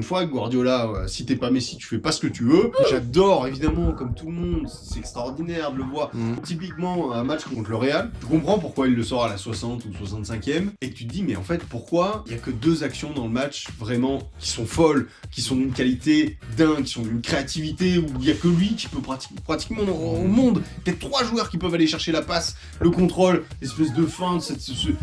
fois, Guardiola, si t'es pas Messi, tu fais pas ce que tu veux. J'adore, évidemment, comme tout le monde, c'est extraordinaire de le voir. Typiquement, un match contre le Real, tu comprends pourquoi il le sort à la 60 ou 65e, et tu te dis, mais en fait, pourquoi il y a que 2 actions dans le match, vraiment, qui sont folles, qui sont d'une qualité dingue, qui sont d'une créativité, où il y a que lui qui peut pratiquement au monde, peut-être 3 joueurs qui peuvent aller chercher la passe, le contrôle, l'espèce de feinte,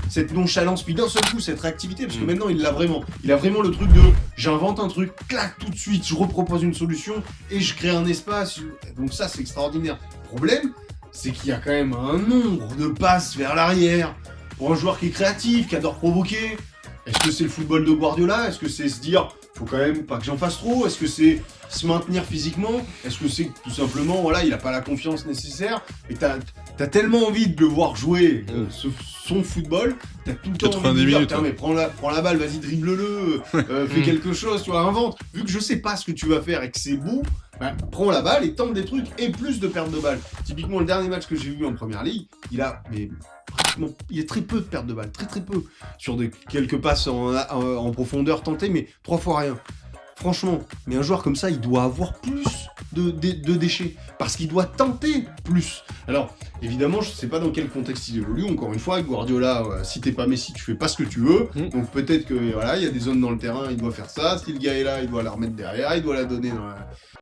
cette nonchalance, puis d'un seul coup, cette réactivité, parce que maintenant, il l'a vraiment. Il a vraiment le truc de, j'invente un truc, clac, tout de suite, je repropose une solution, et je crée un espace. Donc ça, c'est extraordinaire. Le problème, c'est qu'il y a quand même un nombre de passes vers l'arrière, pour un joueur qui est créatif, qui adore provoquer. Est-ce que c'est le football de Guardiola? Est-ce que c'est se dire, faut quand même pas que j'en fasse trop? Est-ce que c'est se maintenir physiquement? Est-ce que c'est tout simplement, voilà, il a pas la confiance nécessaire? Et t'as tellement envie de le voir jouer son football, t'as tout le temps envie de lui dire, putain, mais prends la balle, vas-y, dribble-le, fais quelque chose, tu vois, invente. Vu que je sais pas ce que tu vas faire et que c'est beau, bah, prends la balle et tente des trucs et plus de pertes de balles. Typiquement, le dernier match que j'ai vu en première ligue, il y a très peu de pertes de balles, très peu. Sur quelques passes en profondeur tentées, mais 3 fois rien. Franchement, mais un joueur comme ça, il doit avoir plus de déchets, parce qu'il doit tenter plus. Alors, évidemment, je sais pas dans quel contexte il évolue, encore une fois, Guardiola, si t'es pas Messi, tu fais pas ce que tu veux, donc peut-être que, voilà, il y a des zones dans le terrain, il doit faire ça, si le gars est là, il doit la remettre derrière, il doit la donner dans la...